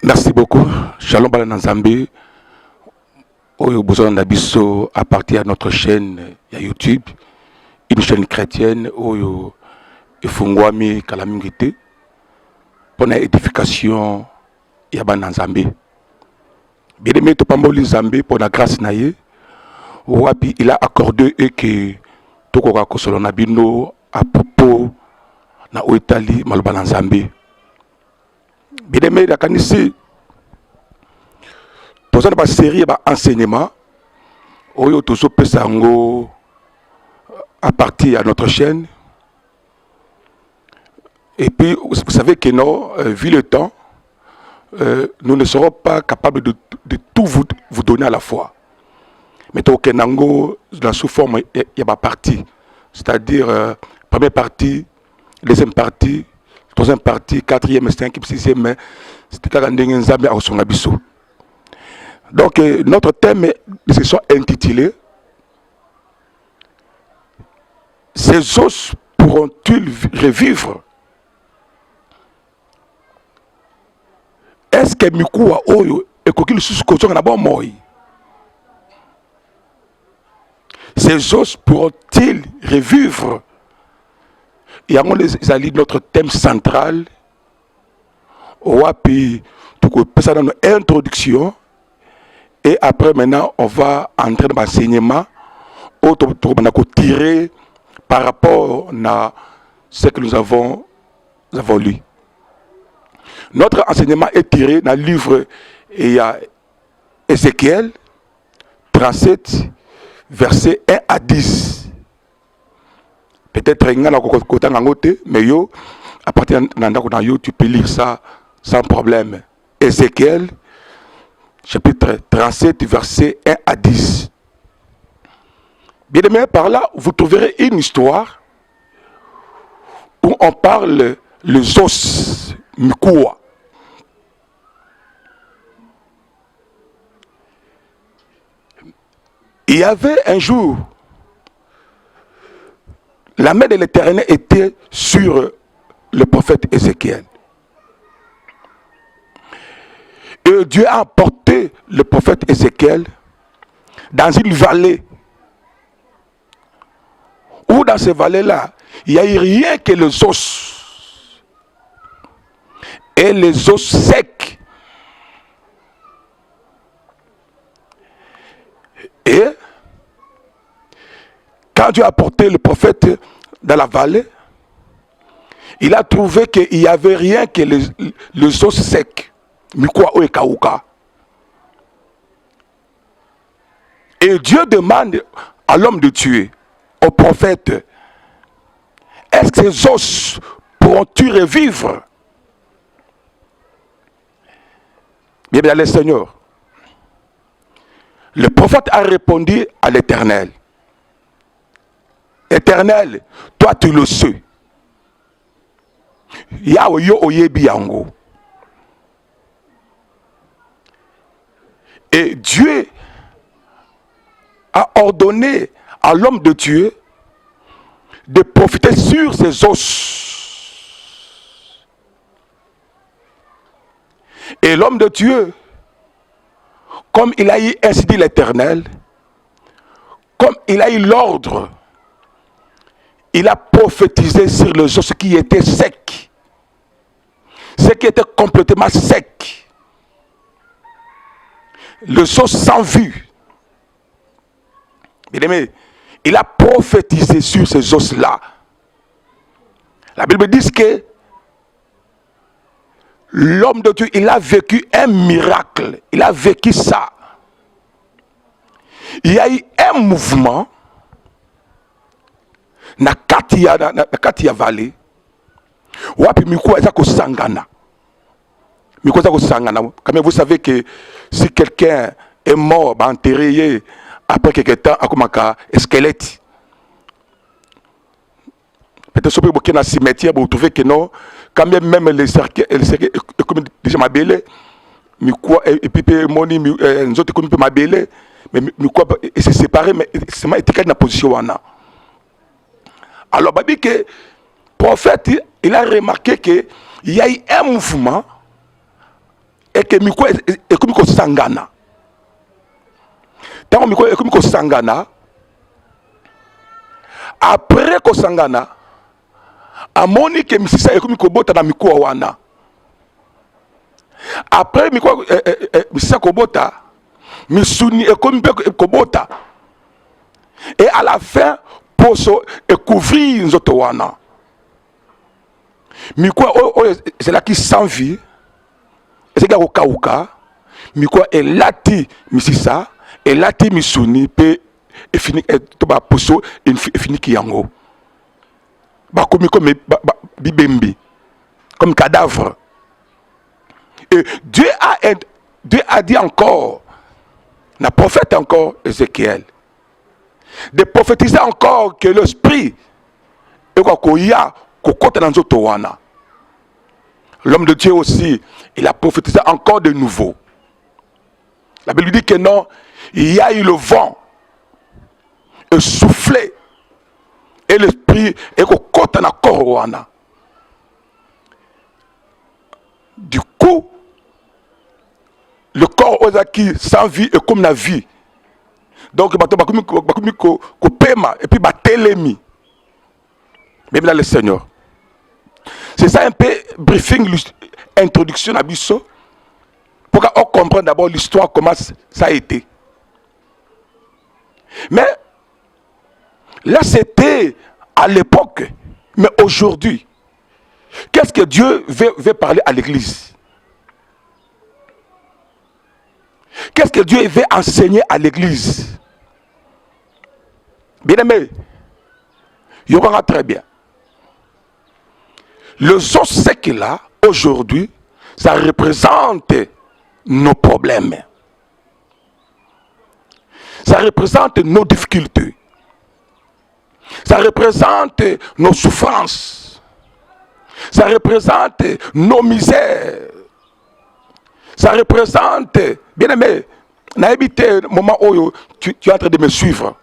Merci beaucoup. Shalom Bala Nzambe. Oyo besoin d'abisso à partir de notre chaîne YouTube, une chaîne chrétienne oyo efungwami kalamingité pour la édification ya Bana Nzambe. Bien aimé to pamboli Nzambe pour la grâce naie. Wapi il a accordé et que tokoka kosolo na bino à propos na oitali maloba na Nzambe. Bien aimé la kanisi pour une série d'enseignements, oyo tozo pesango à partir de notre chaîne. Et puis, vous savez que non, vu le temps, nous ne serons pas capables de tout vous donner à la fois. Mais tokenango, dans sous forme, il y a ma partie. C'est-à-dire, première partie, deuxième partie, troisième partie, quatrième, cinquième, sixième, c'était quand on a son abisso. Donc, notre thème de ce soir est intitulé « Ces os pourront-ils revivre ?» Est-ce que Mikoua Oyo et Kokil Susko na bon moi? Ces os pourront-ils revivre? Et à mon avis, notre thème central, Wapi, tout ça dans notre introduction. Et après, maintenant, on va entrer dans l'enseignement où on va tirer par rapport à ce que nous avons lu. Notre enseignement est tiré dans le livre Ézéchiel 37, versets 1 à 10. Peut-être mais à partir de tu peux lire ça sans problème. Ézéchiel chapitre 37, versets 1 à 10. Bien aimé, par là, vous trouverez une histoire où on parle les os Mikoua. Il y avait un jour, la main de l'Éternel était sur le prophète Ézéchiel. Et Dieu a emporté le prophète Ézéchiel dans une vallée. Où dans ces vallées-là, il n'y a eu rien que les os. Et les os secs. Et quand Dieu a porté le prophète dans la vallée, il a trouvé qu'il n'y avait rien que les os secs. Et Dieu demande à l'homme de tuer, au prophète, est-ce que ces os pourront-ils revivre? Bien, bien, le Seigneur. Le prophète a répondu à l'Éternel. Éternel, toi tu le sais. Yahweh oyebi yango. Et Dieu a ordonné à l'homme de Dieu de profiter sur ses os. Et l'homme de Dieu, comme il a eu ainsi dit l'Éternel, comme il a eu l'ordre, il a prophétisé sur les os qui étaient secs, ceux qui étaient complètement secs, les os sans vue. Bien aimé, il a prophétisé sur ces os-là. La Bible dit que l'homme de Dieu, il a vécu un miracle. Il a vécu ça. Il y a eu un mouvement na Katia Valley. Wapi Mikoua eza ko sangana. Mikoua eza ko sangana. Comme vous savez que si quelqu'un est mort, enterré après quelques temps, à comme un squelette. Peut-être que vous avez un cimetière, vous trouvez que non, quand même les cercueils, comme déjà ma belle, et puis moni, nous autres comme ma belle, mais c'est séparé, mais c'est ma étiquette dans la position. Alors, il dit que le prophète, il a remarqué qu'il y a eu un mouvement et que miko et comme ko sangana tant miko et comme ko sangana après ko sangana amoni que misisa et comme ko bota na miko wana après miko misisa ko bota misuni et comme ko bota et à la fin poso et couvrir nzoto wana miko c'est là qui sans vie c'est là au kauka miko elati misisa elati misuni pe et fini to ba poso et fini ki yango ba komi comme bibembi comme cadavre. Et Dieu a dit encore, le prophète encore Ézéchiel, de prophétiser encore que l'esprit est quoi qu'il y a dans notre wana. L'homme de Dieu aussi, il a prophétisé encore de nouveau. La Bible dit que non, il y a eu le vent, et soufflé, et l'esprit est quoi dans notre wana. Du coup, le corps qui sans vie est comme la vie. Donc, et puis télémi. Même là, le Seigneur. C'est ça un peu briefing, introduction à Bisso. Pour qu'on comprenne d'abord l'histoire, comment ça a été. Mais là, c'était à l'époque. Mais aujourd'hui, qu'est-ce que Dieu veut parler à l'église? Qu'est-ce que Dieu veut enseigner à l'église? Bien aimé, il y aura très bien. Le son sec là, aujourd'hui, ça représente nos problèmes. Ça représente nos difficultés. Ça représente nos souffrances. Ça représente nos misères. Ça représente, bien aimé, n'habité le moment où tu es en train de me suivre.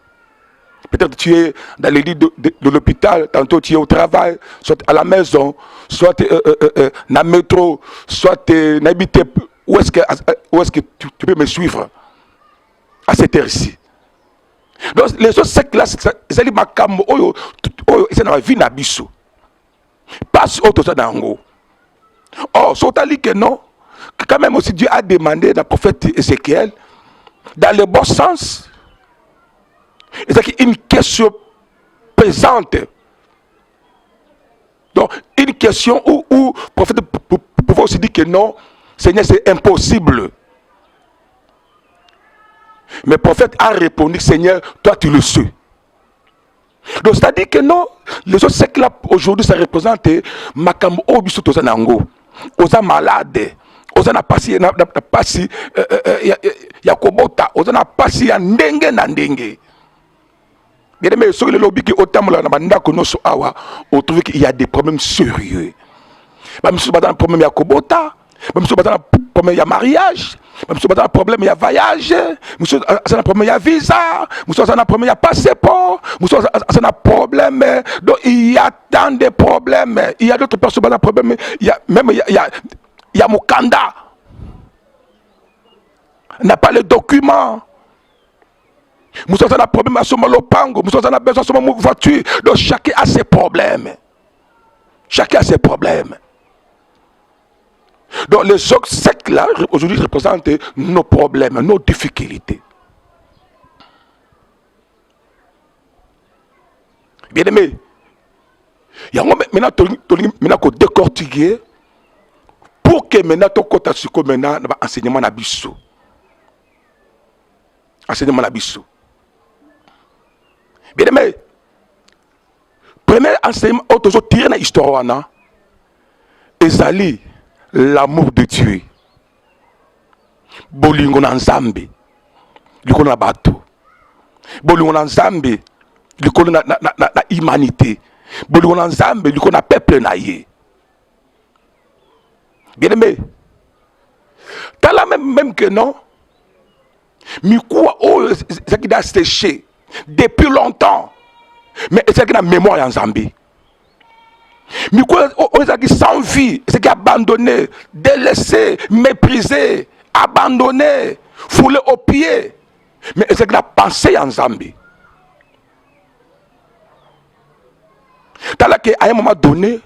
Peut-être tu es dans les lits de l'hôpital, tantôt tu es au travail, soit à la maison, soit dans le métro, soit n'habité. Où est-ce que tu peux me suivre à cette heure-ci? Donc les autres sectes là, c'est les macam, c'est dans la vie n'abisso. Passe autre chose dans l'ango. Oh, sautali que non. Quand même aussi Dieu a demandé dans le prophète Ézéchiel, dans le bon sens, c'est une question présente. Donc, une question où le prophète pouvait aussi dire que non, Seigneur, c'est impossible. Mais le prophète a répondu, Seigneur, toi tu le sais. Donc, c'est-à-dire que non, les autres sectes là, aujourd'hui, ça représente Makambo Obiso Tozanango, aux malades. Ozana pasi na pasi ya kobota ozana pasi ya ndenge na ndenge. Bien aimé, sur le lobby qui otamula na banda konoso awa, on trouve qu'il y a des problèmes sérieux. Même si on a un problème ya kobota, même si on a un problème ya mariage, même si on a un problème ya voyage, même si on a un problème ya visa, même si on a un problème ya passeport, même si on a un problème, donc il y a tant de problèmes, il y a d'autres personnes qui ont un problème, il y a même il y a Mukanda. N'a pas les documents. Nous avons un problème à ce lopango. Nous avons besoin de ce voiture. Donc chacun a ses problèmes. Chacun a ses problèmes. Donc les autres sectes là, aujourd'hui, représentent nos problèmes, nos difficultés. Bien aimé, il y a maintenant décortiquer. Pour que maintenant ton côté sur maintenant enseignement na biso. Enseignement na biso. Bien aimé. Premier enseignement toujours tirer na histoire wana. Ezali l'amour de Dieu. Bolingo na Nzambe. Likolo na bato. Bolingo na Nzambe. Likolo na humanité. Bolingo na Nzambe likolo na peuple na ye. Bien aimé, t'as la même que non, mais quoi, c'est qui a séché depuis longtemps, mais c'est qui a mémoire en Zambie. Mais on a qui sans vie, c'est qui abandonné, délaissé, méprisé, abandonné, foulé aux pieds. Mais c'est que la pensée en Zambie. À un moment donné,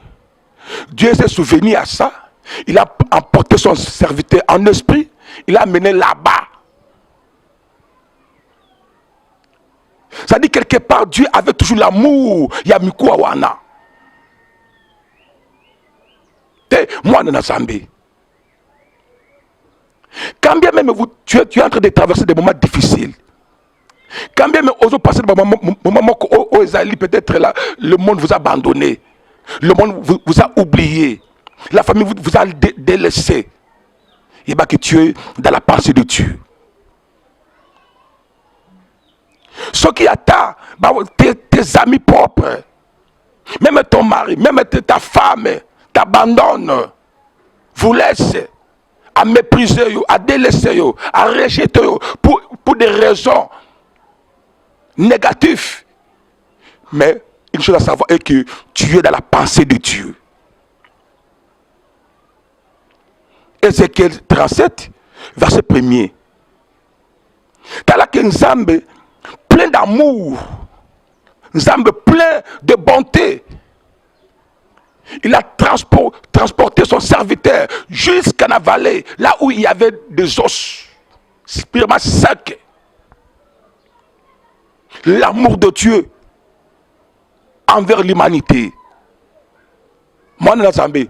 Dieu s'est souvenu à ça. Il a emporté son serviteur en esprit. Il l'a amené là-bas. Ça dit quelque part, Dieu avait toujours l'amour. Yamiku Awana. Moi, dans Zambie. Quand bien même tu es en train de traverser des moments difficiles. Quand bien même vous passez des moments où peut-être là, le monde vous a abandonné. Le monde vous a oublié. La famille vous a délaissé. Et bien que tu es dans la pensée de Dieu. Ce qui attend, tes amis propres, même ton mari, même ta femme, t'abandonne, vous laisse, à mépriser, à délaisser, à rejeter pour des raisons négatives. Mais une chose à savoir est que tu es dans la pensée de Dieu. Ézéchiel 37, verset 1er. T'as là qu'un Nzambe plein d'amour, Nzambe plein de bonté. Il a transporté son serviteur jusqu'à la vallée, là où il y avait des os spirituellement secs. L'amour de Dieu envers l'humanité. Moi, dans Zambie,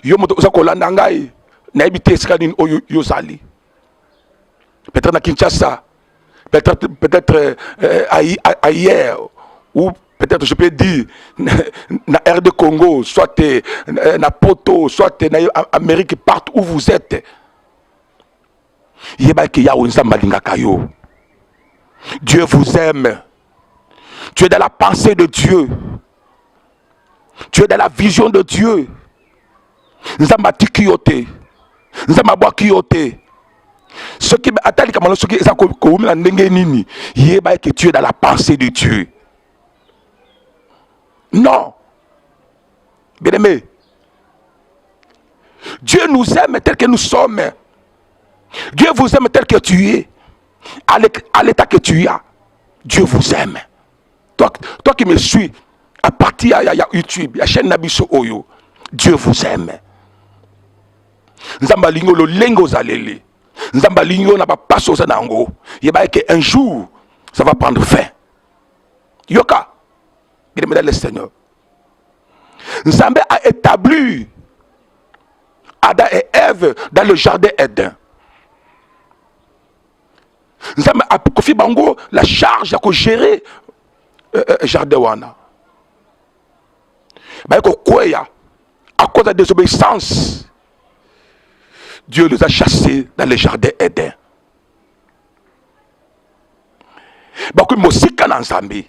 yo moto ozakolanda ngai na ebité skanine oyo yozali. Peut-être na Kinshasa, peut-être ailleurs, ou peut-être je peux dire na RD Congo, soit na Poto, soit na Amérique, partout où vous êtes. Dieu vous aime. Tu es dans la pensée de Dieu. Tu es dans la vision de Dieu. Nzambati kiyote. Nzambabwa kiyote. Ce qui attend ce qui est que tu es dans la pensée de Dieu. Non. Bien aimé. Dieu nous aime tel que nous sommes. Dieu vous aime tel que tu es. À l'état que tu as. Dieu vous aime. Toi qui me suis, à partir de YouTube, la chaîne Nabiso Oyo, Dieu vous aime. Nzambalingo lo lengo zalele. Nzambalingo n'a pas passé aux anango. Il y a qu'un jour, ça va prendre fin. Yoka, bien aimé dans le Seigneur. Nzambe a établi Adam et Ève dans le jardin Éden. Nzambe a confié bango la charge de gérer jardin wana. Ba ko koya à cause de la désobéissance. Dieu les a chassés dans le jardin Éden. Bakui mosika na Nzambe.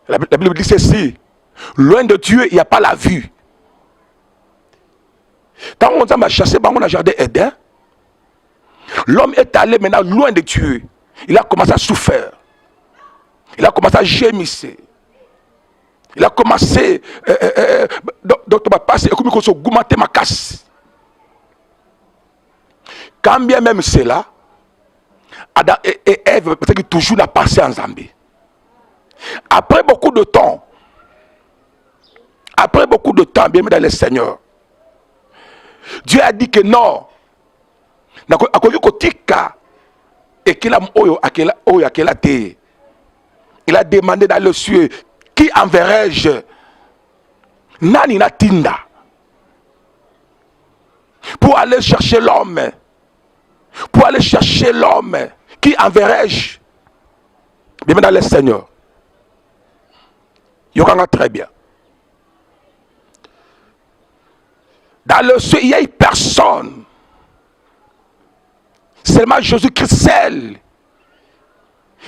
La Bible dit ceci. Loin de Dieu, il n'y a pas la vue. Quand on a chassé dans le jardin Éden, l'homme est allé maintenant loin de Dieu. Il a commencé à souffrir. Il a commencé à gémisser. Il a commencé à passer comme il a ma casse. Quand bien même c'est là, Adam et Ève peut-être toujours n'a passé en Zambie. Après beaucoup de temps, bien dans le Seigneur, Dieu a dit que non. Il a demandé dans le ciel, qui enverrai-je? Nani na tinda. Pour aller chercher l'homme. Pour aller chercher l'homme. Qui enverrai-je? Bien dans le Seigneur. Il y aura très bien. Dans le ciel, il n'y a personne. Seulement Jésus-Christ seul.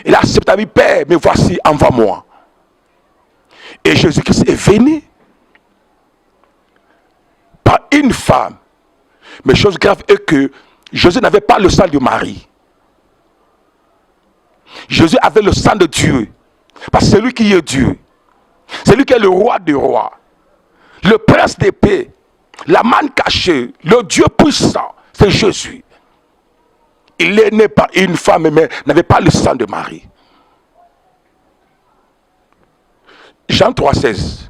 Il a accepté ma Père, mais voici, envoie-moi. Et Jésus-Christ est venu par une femme. Mais chose grave est que Jésus n'avait pas le sang de Marie. Jésus avait le sang de Dieu. Parce que c'est lui qui est Dieu. C'est lui qui est le roi des rois, le prince des paix, la manne cachée, le Dieu puissant, c'est Jésus. Il est né par une femme, mais n'avait pas le sang de Marie. Jean 3,16.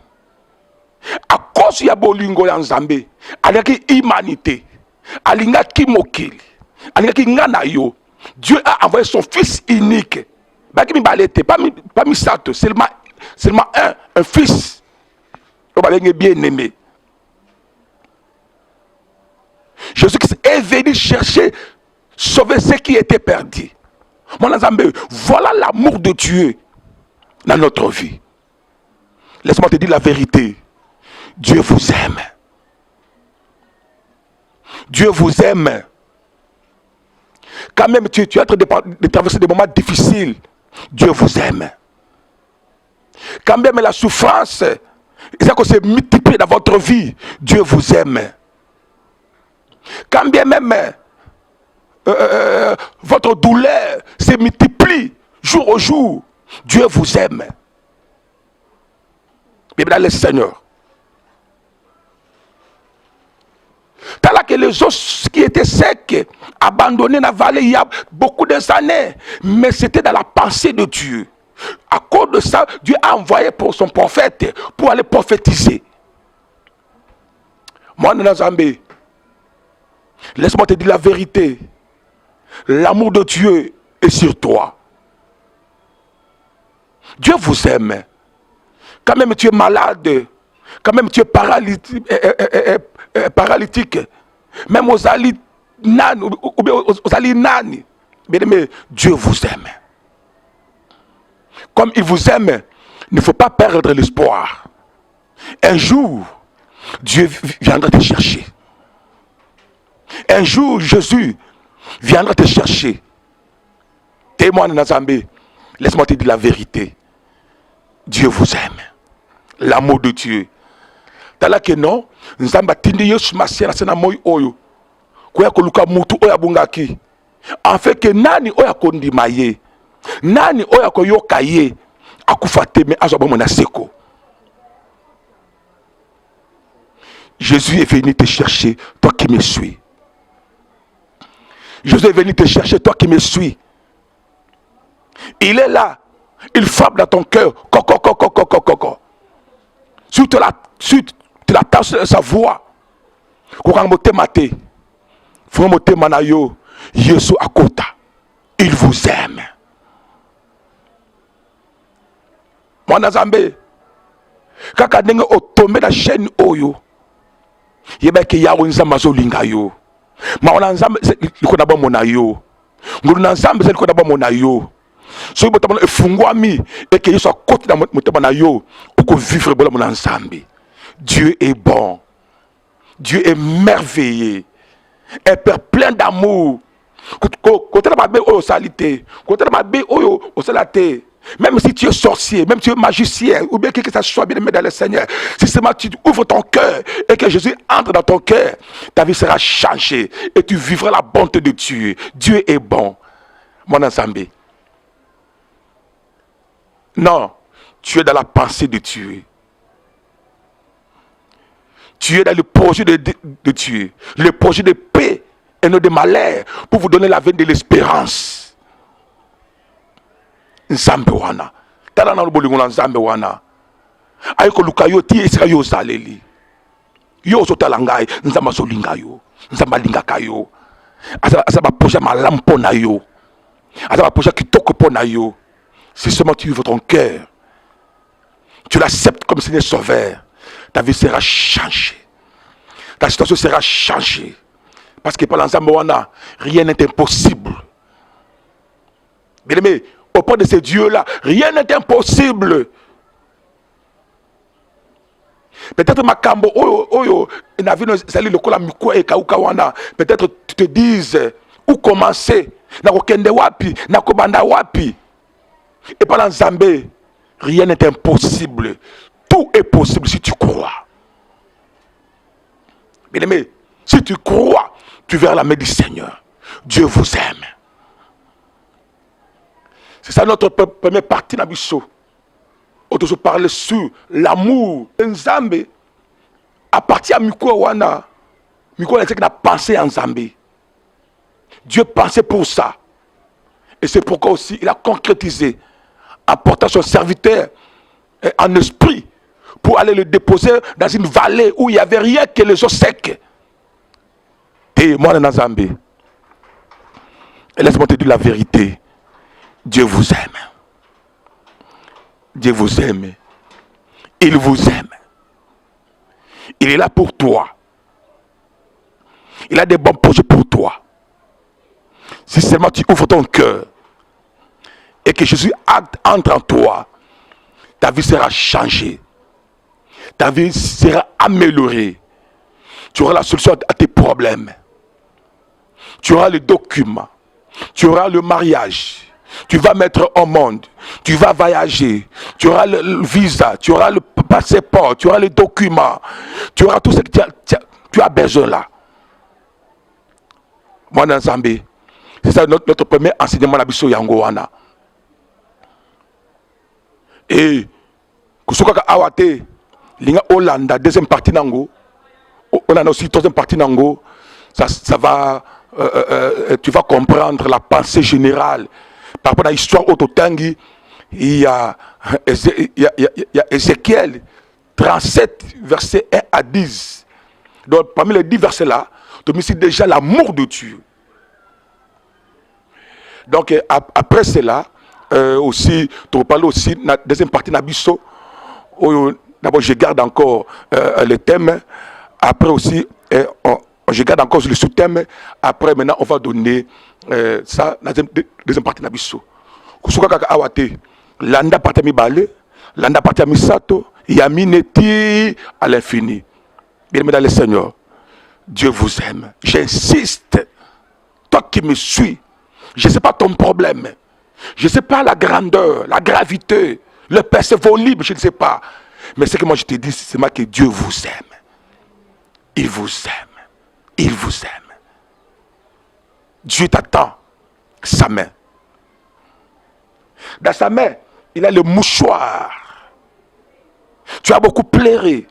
À cause de bolingo ya Nzambe, alaki humanité, alingaki mokili, alingaki ngana yo, Dieu a envoyé son fils unique. Baki mi balete, pas mi sato, seulement un fils. Bien aimé. Jésus-Christ est venu chercher, sauver ceux qui étaient perdus. Mon Nzambe, voilà l'amour de Dieu dans notre vie. Laisse-moi te dire la vérité. Dieu vous aime. Dieu vous aime. Quand même tu es en train de traverser des moments difficiles, Dieu vous aime. Quand même la souffrance, ça que c'est multiplié dans votre vie, Dieu vous aime. Quand bien même votre douleur se multiplie jour au jour, Dieu vous aime. Bible le Seigneur. T'as là que les os qui étaient secs, abandonnés dans la vallée il y a beaucoup d'années, mais c'était dans la pensée de Dieu. À cause de ça, Dieu a envoyé pour son prophète pour aller prophétiser. Moi, Nzambe, laisse-moi te dire la vérité. L'amour de Dieu est sur toi. Dieu vous aime. Quand même tu es malade, quand même tu es paralytique, même aux ali nan ou bien aux ali nani, mais Dieu vous aime. Comme il vous aime, il ne faut pas perdre l'espoir. Un jour, Dieu viendra te chercher. Un jour, Jésus viendra te chercher. Témoin de Nzambe, laisse-moi te dire la vérité. Dieu vous aime. L'amour de Dieu. Tala que non, Nzamba tindi Yesu masiya na sena moyi oyo. Koya koluka mutu oya bungaki. En fait que nani oya kondima ye. Nani oya koyoka ye. Akufate me azoba mona seko. Jésus est venu te chercher, toi qui me suis. Jésus est venu te chercher, toi qui me suis. Il est là. Il frappe dans ton cœur. Si tu l'attends sa voix, il vous aime. Mon Nzambe, kaka ndenge otombe na chaîne oyo, yebeke yawo nzamba zolinga yo. Ma ona nzambe likona ba mona yo. Ngulu na nzambe likona ba mona yo. So botamana efungwami eke yeso akoti na motema na yo pour vivre bola mona nzambe. Dieu est bon. Dieu est merveilleux. Un Père plein d'amour. Côté la babe oyo salité, côté la babe oyo osalate. Même si tu es sorcier, même si tu es magicien, ou bien que ça soit bien aimé dans le Seigneur, si seulement tu ouvres ton cœur et que Jésus entre dans ton cœur, ta vie sera changée et tu vivras la bonté de Dieu. Dieu est bon. Mon Nzambe. Non, tu es dans la pensée de Dieu. Tu es dans le projet de Dieu, le projet de paix et non de malheur pour vous donner la veine de l'espérance. Nzambe wana tala na bolingo na Nzambe wana ayiko luka yo ti esika yo zaleli yo so tala ngai Nzamba so linga yo Nzamba linga kayo asa ba projet malamu pona yo asa ba projet kitoko pona yo. Si seulement tu ouvres ton cœur, tu l'acceptes comme Seigneur Sauveur, ta vie sera changée, ta situation sera changée, parce que par l'Nzambe wana rien n'est impossible. Bien aimé, auprès de ces dieux-là, rien n'est impossible. Peut-être makambo oyo navino sali lokola mikwa e kauka wana. Peut-être tu te dises où commencer, na kokende wapi, na kobanda wapi. Et par l'Nzambe, rien n'est impossible. Tout est possible si tu crois. Bien aimé, si tu crois, tu verras la main du Seigneur. Dieu vous aime. C'est ça notre première partie dans on parle sur l'amour. Nzambe, à partir de Miko Wana, Miko a pensé en Nzambe. Dieu pensait pour ça. Et c'est pourquoi aussi il a concrétisé, apportant son serviteur en esprit pour aller le déposer dans une vallée où il n'y avait rien que les eaux secs. Et moi, dans Nzambe, et laisse-moi te dire la vérité. Dieu vous aime. Dieu vous aime. Il vous aime. Il est là pour toi. Il a des bons projets pour toi. Si seulement tu ouvres ton cœur et que Jésus entre en toi, ta vie sera changée. Ta vie sera améliorée. Tu auras la solution à tes problèmes. Tu auras les documents. Tu auras le mariage. Tu vas mettre au monde. Tu vas voyager. Tu auras le visa. Tu auras le passeport. Tu auras les documents. Tu auras tout ce que tu as besoin là. Moi, dans Zambie, c'est ça notre premier enseignement à Bisso Yangoana. Et, Kusuka Awate, Linga Hollanda, deuxième partie Nango. On a aussi troisième partie Nango. Ça va. Tu vas comprendre la pensée générale. Par rapport à l'histoire Ototangi, il y a Ézéchiel 37, versets 1 à 10. Donc, parmi les 10 versets là, tu me dis déjà l'amour de Dieu. Donc, après cela, aussi, tu parles aussi de la deuxième partie d'Abisso. D'abord, je garde encore le thème. Après aussi, je garde encore le sous-thème. Après, maintenant, on va donner ça, la deuxième partie d'Abisso. Kusuka kaka awate, landa partie mibale, landa partie misato, yamineti à l'infini. Bien aimé dans le Seigneur, Dieu vous aime. J'insiste, toi qui me suis, je ne sais pas ton problème, je ne sais pas la grandeur, la gravité, le persévérance libre, je ne sais pas. Mais ce que moi je te dis, c'est que Dieu vous aime. Il vous aime. Il vous aime. Dieu t'attend sa main. Dans sa main, il a le mouchoir. Tu as beaucoup pleuré.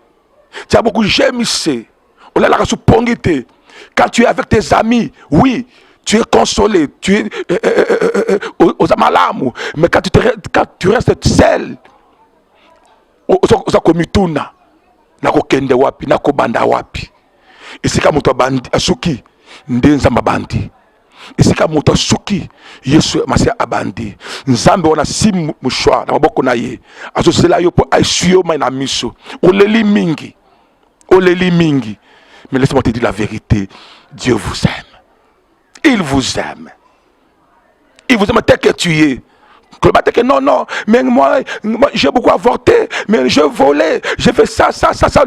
Tu as beaucoup gémissé. On a la race pongité. Quand tu es avec tes amis, oui, tu es consolé. Tu es aux amalamu. Mais quand tu restes seul, aux akomituna, nako kende wapi, nako banda wapi. Isika moto bandi asuki ndenza mabandi. Isika moto suki Yesu masia abandi. Nzambe wana si mushwa na maboko na ye. Azo sela yo po aisuyo na miso. Oleli mingi. Oleli mingi. Mais laisse-moi te dire la vérité. Dieu vous aime. Il vous aime. Il vous aime tel que tu es. Non, non, mais moi j'ai beaucoup avorté, mais je volais, j'ai fait ça.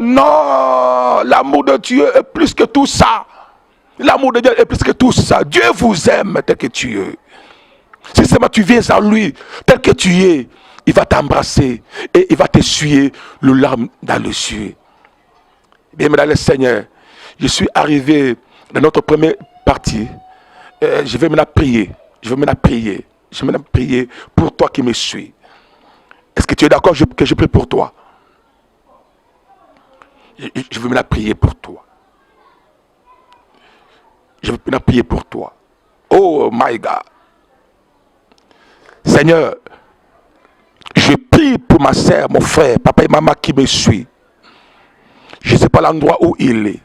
Non, l'amour de Dieu est plus que tout ça. L'amour de Dieu est plus que tout ça. Dieu vous aime tel que tu es. Si seulement tu viens à lui tel que tu es, il va t'embrasser et il va t'essuyer le larme dans les yeux. Bien, mesdames le Seigneur, je suis arrivé dans notre première partie. Je vais maintenant prier. Je vais maintenant prier pour toi qui me suis. Est-ce que tu es d'accord que je prie pour toi? Je veux maintenant prier pour toi. Je veux maintenant prier pour toi. Oh my God. Seigneur, je prie pour ma soeur, mon frère, papa et maman qui me suit. Je ne sais pas l'endroit où il est.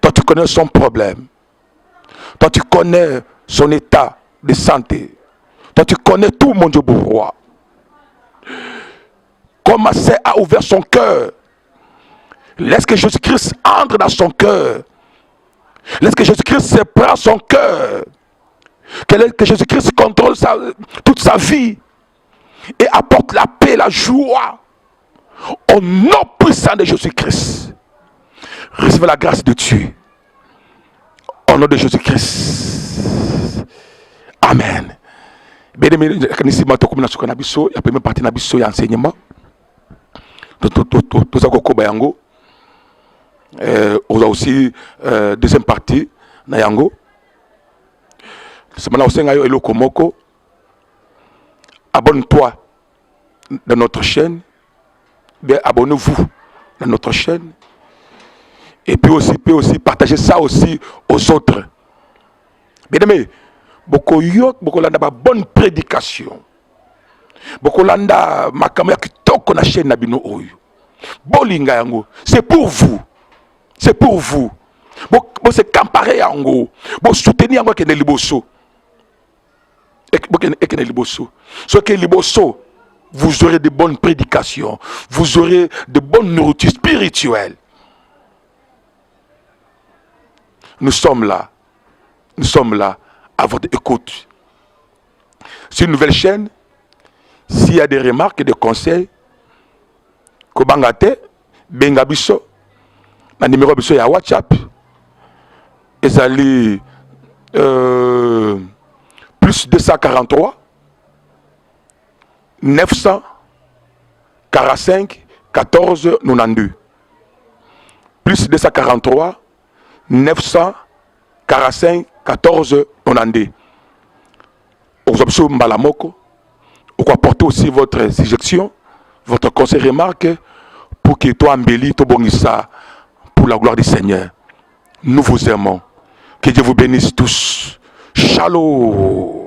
Toi, tu connais son problème. Toi, tu connais son état de santé. Toi, tu connais tout, mon Dieu, pour roi. Comme ma sœur a ouvert son cœur, laisse que Jésus-Christ entre dans son cœur. Laisse que Jésus-Christ prenne son cœur. Que Jésus-Christ contrôle toute sa vie et apporte la paix, la joie. Au nom puissant de Jésus-Christ. Recevez la grâce de Dieu. Au nom de Jésus-Christ. Amen. Bien aimé, il y a la première partie de l'enseignement. On a aussi deuxième partie na yango. C'est maintenant au Sengayo et le Komoko. Abonne-toi dans notre chaîne, bien abonnez-vous dans notre chaîne. Et puis aussi partager ça aussi aux autres. Bien aimé, beaucoup landa ba bonne prédication. Beaucoup landa makamya kitoko na chaîne na bino oyo. Bolinga yango, c'est pour vous. C'est pour vous. Bon se comparer yango, bon soutenir yango kene liboso. Ekene liboso. Ce que liboso, vous aurez de bonnes prédications, vous aurez de bonnes nourritures spirituelles. Nous sommes là à votre écoute. C'est une nouvelle chaîne. S'il y a des remarques et des conseils, Kobangate, Bengabiso, le numéro de WhatsApp, et plus 243 945 14 92. Plus 243 945 14 92. Aux options Mbalamoko, vous apportez aussi votre suggestion, votre conseil, remarque, pour que toi, embelli, toi, bonissa, pour la gloire du Seigneur. Nous vous aimons. Que Dieu vous bénisse tous. Shalom.